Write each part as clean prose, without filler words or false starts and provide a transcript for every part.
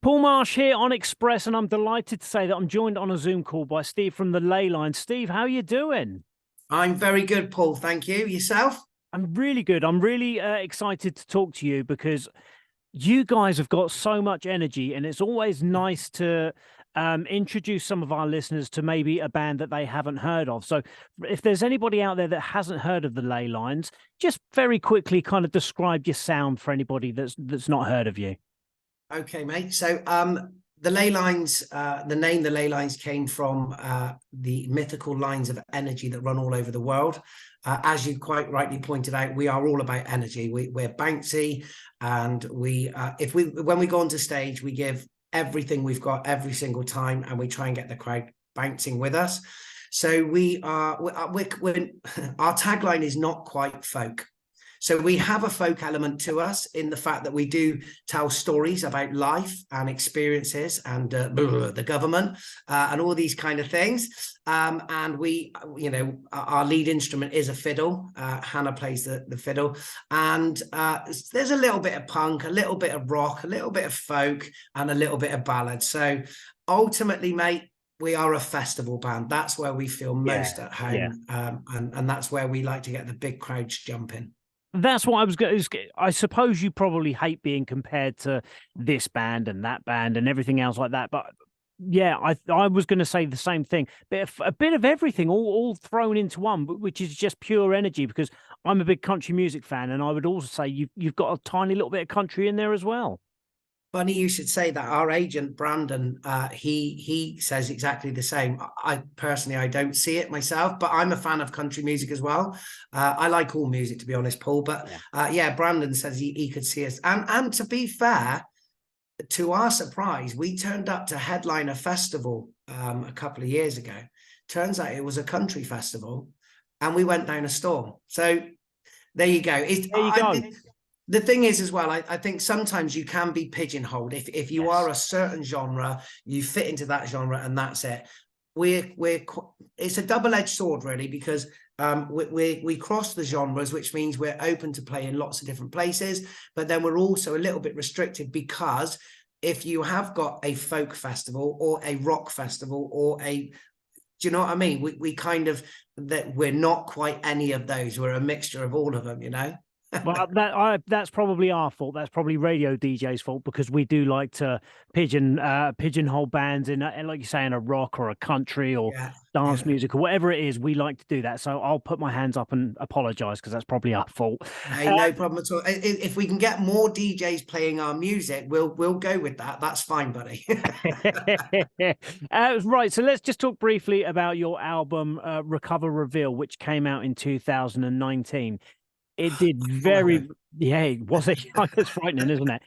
Paul Marsh here on Express, and I'm delighted to say that I'm joined on a Zoom call by Steve from the Leylines. Steve, how are you doing? I'm very good, Paul. Thank you. Yourself? I'm really good. I'm really excited to talk to you because you guys have got so much energy, and it's always nice to introduce some of our listeners to maybe a band that they haven't heard of. So, if there's anybody out there that hasn't heard of the Leylines, just very quickly kind of describe your sound for anybody that's not heard of you. Okay, mate. The ley lines, the name the ley lines came from the mythical lines of energy that run all over the world. As you quite rightly pointed out, we are all about energy. We're bouncy, and when we go onto stage, we give everything we've got every single time, and we try and get the crowd bouncing with us. So our tagline is not quite folk. So we have a folk element to us in the fact that we do tell stories about life and experiences and the government and all these kind of things. And our lead instrument is a fiddle. Hannah plays the fiddle. And there's a little bit of punk, a little bit of rock, a little bit of folk, and a little bit of ballad. So ultimately, mate, we are a festival band. That's where we feel most at home. And that's where we like to get the big crowds jumping. That's what I was going to. I suppose you probably hate being compared to this band and that band and everything else like that. But yeah, I was going to say the same thing. A bit of everything, all thrown into one, which is just pure energy. Because I'm a big country music fan, and I would also say you've got a tiny little bit of country in there as well. Funny you should say that. Our agent Brandon, he says exactly the same. I personally, I don't see it myself, but I'm a fan of country music as well. I like all music, to be honest, Paul. But yeah, Brandon says he could see us. And to be fair, to our surprise, we turned up to headline a festival a couple of years ago. Turns out it was a country festival, and we went down a storm. So there you go. There you go. The thing is as well, I think sometimes you can be pigeonholed. If you are a certain genre, you fit into that genre, and that's it. It's a double-edged sword, really, because we cross the genres, which means we're open to play in lots of different places, but then we're also a little bit restricted, because if you have got a folk festival or a rock festival or do you know what I mean? We kind of, that we're not quite any of those. We're a mixture of all of them, you know? Well, that's probably our fault. That's probably radio DJ's fault, because we do like to pigeonhole bands in, like you say, in a rock or a country or dance music or whatever it is. We like to do that. So I'll put my hands up and apologize, because that's probably our fault. Hey, no problem at all. If we can get more DJs playing our music, we'll go with that. That's fine, buddy. Right. So let's just talk briefly about your album, Recover Reveal, which came out in 2019. It did it was it's frightening, isn't it?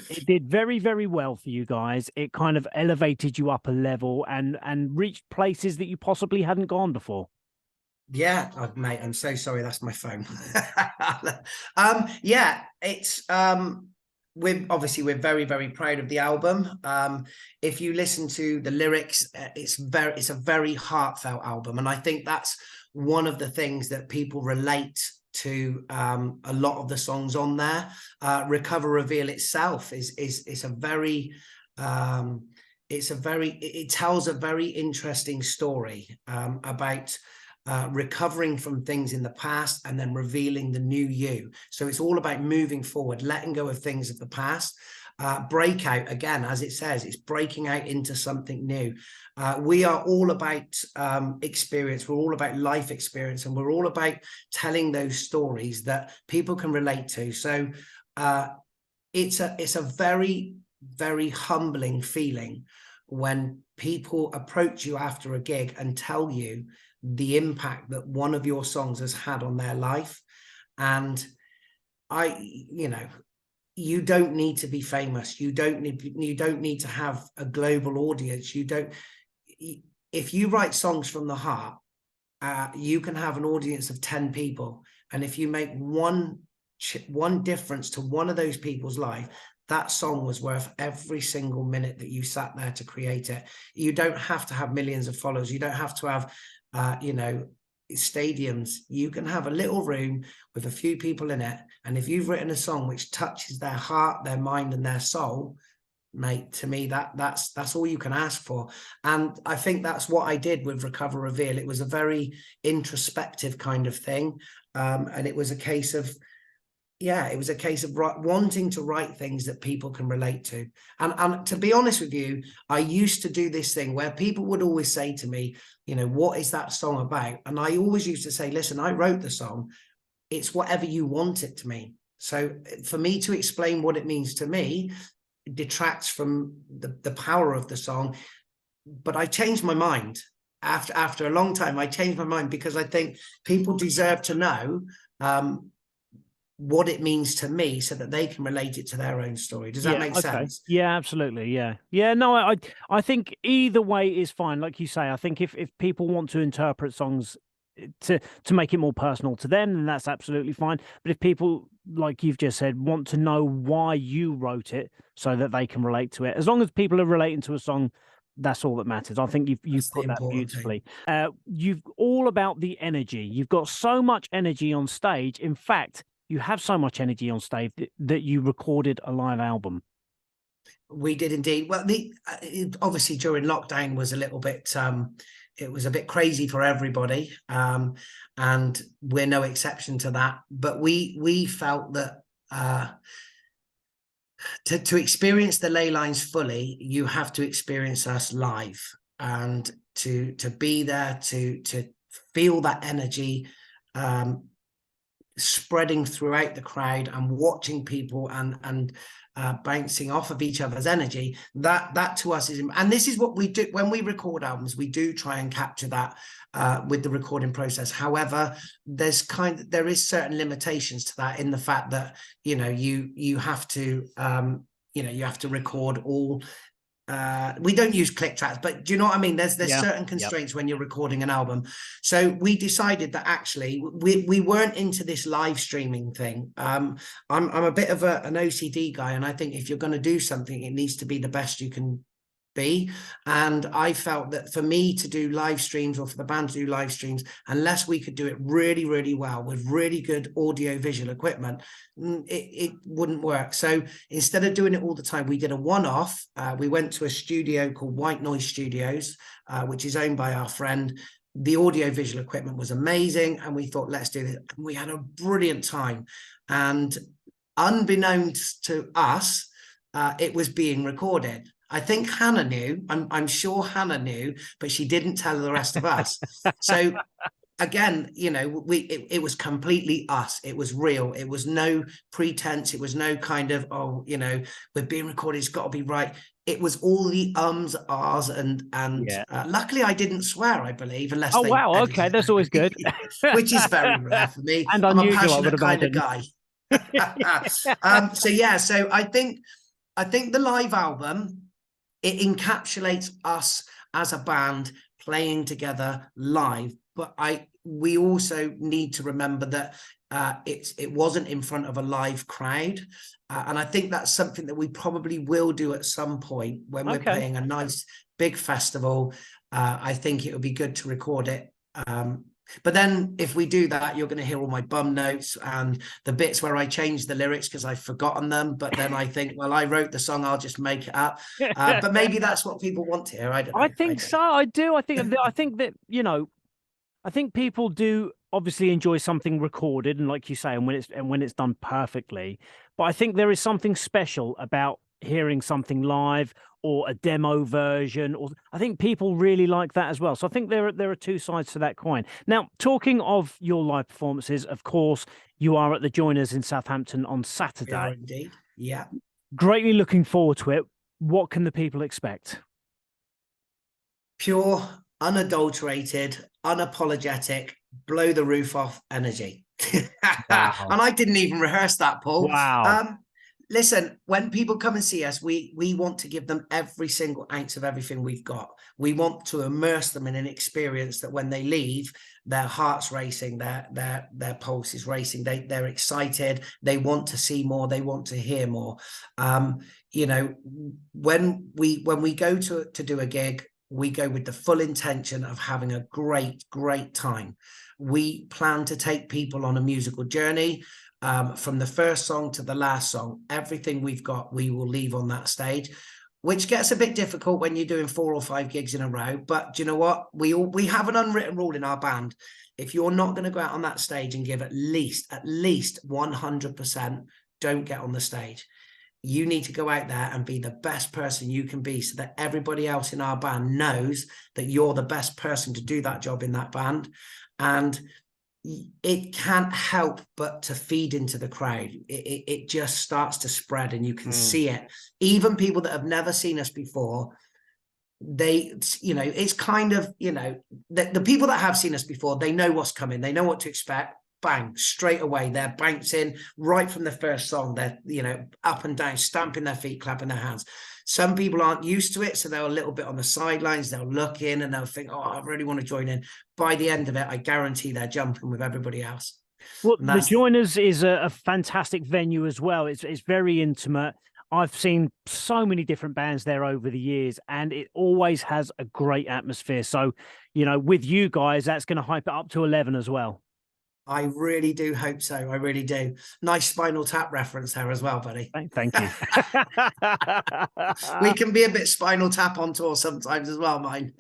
It did very, very well for you guys. It kind of elevated you up a level and reached places that you possibly hadn't gone before. Yeah, mate, I'm so sorry. That's my phone. Yeah, it's we're very, very proud of the album. If you listen to the lyrics, it's a very heartfelt album, and I think that's one of the things that people relate to a lot of the songs on there. Recover Reveal itself is a very it tells a very interesting story about recovering from things in the past and then revealing the new you. So it's all about moving forward, letting go of things of the past. Breakout, again, as it says, it's breaking out into something new. We are all about experience. We're all about life experience, and we're all about telling those stories that people can relate to. So it's a very, very humbling feeling when people approach you after a gig and tell you the impact that one of your songs has had on their life. And you don't need to be famous. You don't need to have a global audience. If you write songs from the heart, you can have an audience of 10 people. And if you make one difference to one of those people's life, that song was worth every single minute that you sat there to create it. You don't have to have millions of followers. You don't have to have, stadiums. You can have a little room with a few people in it. And if you've written a song which touches their heart, their mind, and their soul, mate, to me, that's all you can ask for. And I think that's what I did with Recover Reveal. It was a very introspective kind of thing. And it was a case of, yeah, it was a case of wanting to write things that people can relate to. And to be honest with you, I used to do this thing where people would always say to me, you know, what is that song about? And I always used to say, listen, I wrote the song. It's whatever you want it to mean. So for me to explain what it means to me detracts from the power of the song. But I changed my mind. After a long time, I changed my mind because I think people deserve to know what it means to me so that they can relate it to their own story. Does that make sense? Yeah, absolutely. Yeah, no, I think either way is fine. Like you say, I think if people want to interpret songs to make it more personal to them, then that's absolutely fine. But if people, like you've just said, want to know why you wrote it so that they can relate to it, as long as people are relating to a song, that's all that matters. I think you've put that beautifully. You've all about the energy. You've got so much energy on stage. In fact, you have so much energy on stage that you recorded a live album. We did indeed. Well, obviously during lockdown was a little bit, it was a bit crazy for everybody, and we're no exception to that. But we felt that to experience the Leylines fully, you have to experience us live, and to be there to feel that energy spreading throughout the crowd and watching people and bouncing off of each other's energy. That to us is, and this is what we do when we record albums. We do try and capture that with the recording process. However, there is certain limitations to that, in the fact that, you know, you have to you have to record all. We don't use click tracks, but do you know what I mean? There's certain constraints when you're recording an album. So we decided that actually we weren't into this live streaming thing. I'm a bit of an OCD guy, and I think if you're going to do something, it needs to be the best you can be. And I felt that for me to do live streams, or for the band to do live streams, unless we could do it really, really well with really good audio visual equipment, it wouldn't work. So instead of doing it all the time, we did a one-off. We went to a studio called White Noise Studios, which is owned by our friend. The audio visual equipment was amazing, and we thought, let's do this. We had a brilliant time, and unbeknownst to us, it was being recorded. I think Hannah knew. I'm sure Hannah knew, but she didn't tell the rest of us. So again, you know, it was completely us. It was real. It was no pretense. It was no kind of, oh, you know, we're being recorded, it's got to be right. It was all the ums, ahs, and luckily I didn't swear, I believe, unless oh wow, okay, that's always good. Which is very rare for me. And I'm unusual, a passionate kind of guy. So I think the live album, it encapsulates us as a band playing together live. But we also need to remember that it wasn't in front of a live crowd. And I think that's something that we probably will do at some point when we're playing a nice big festival. I think it would be good to record it. But then if we do that, you're going to hear all my bum notes and the bits where I change the lyrics because I've forgotten them. But then I think, well, I wrote the song, I'll just make it up. But maybe that's what people want to hear. I don't know. I think so. I do. I think that, you know, I think people do obviously enjoy something recorded, and like you say, and when it's done perfectly. But I think there is something special about hearing something live, or a demo version, or I think people really like that as well. So I think there are two sides to that coin. Now, talking of your live performances, of course, you are at the Joiners in Southampton on Saturday. We are indeed. Yeah. Greatly looking forward to it. What can the people expect? Pure, unadulterated, unapologetic, blow the roof off energy. Wow. And I didn't even rehearse that, Paul. Wow. Listen, when people come and see us, we want to give them every single ounce of everything we've got. We want to immerse them in an experience that when they leave, their heart's racing, their pulse is racing, they're excited, they want to see more, they want to hear more. You know, when we go to do a gig, we go with the full intention of having a great time. We plan to take people on a musical journey. From the first song to the last song, everything we've got, we will leave on that stage. which gets a bit difficult when you're doing 4 or 5 gigs in a row. But do you know what? We have an unwritten rule in our band. If you're not going to go out on that stage and give at least 100%, don't get on the stage. You need to go out there and be the best person you can be, so that everybody else in our band knows that you're the best person to do that job in that band. And it can't help but to feed into the crowd. It just starts to spread, and you can see it. Even people that have never seen us before, they, it's kind of, the people that have seen us before, they know what's coming. They know what to expect. Bang, straight away, they're bouncing right from the first song. They're, up and down, stamping their feet, clapping their hands. Some people aren't used to it, so they're a little bit on the sidelines. They'll look in and they'll think, oh, I really want to join in. By the end of it, I guarantee they're jumping with everybody else. Well, the Joiners is a fantastic venue as well. It's very intimate. I've seen so many different bands there over the years, and it always has a great atmosphere. So, with you guys, that's going to hype it up to 11 as well. I really do hope so. I really do. Nice Spinal Tap reference there as well, buddy. Thank you. We can be a bit Spinal Tap on tour sometimes as well, mine.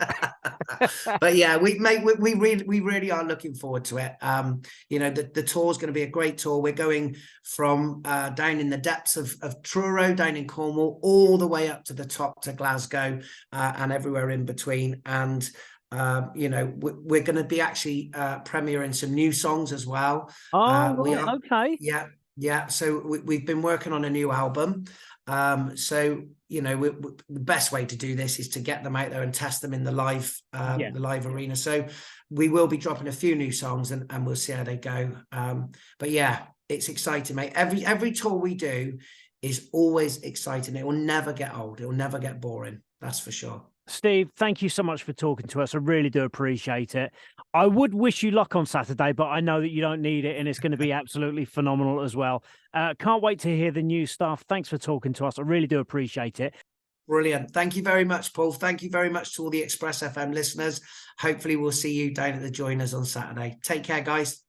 But yeah, we really are looking forward to it. The tour is going to be a great tour. We're going from down in the depths of Truro, down in Cornwall, all the way up to the top to Glasgow, and everywhere in between. And we're going to be actually premiering some new songs as well. Okay. Yeah. So we've been working on a new album. So the best way to do this is to get them out there and test them in the live arena. So we will be dropping a few new songs, and we'll see how they go. But yeah, it's exciting, mate. Every tour we do is always exciting. It will never get old. It will never get boring. That's for sure. Steve, thank you so much for talking to us. I really do appreciate it. I would wish you luck on Saturday, but I know that you don't need it, and it's going to be absolutely phenomenal as well. Can't wait to hear the new stuff. Thanks for talking to us. I really do appreciate it. Brilliant. Thank you very much, Paul. Thank you very much to all the Express FM listeners. Hopefully we'll see you down at the Joiners on Saturday. Take care, guys.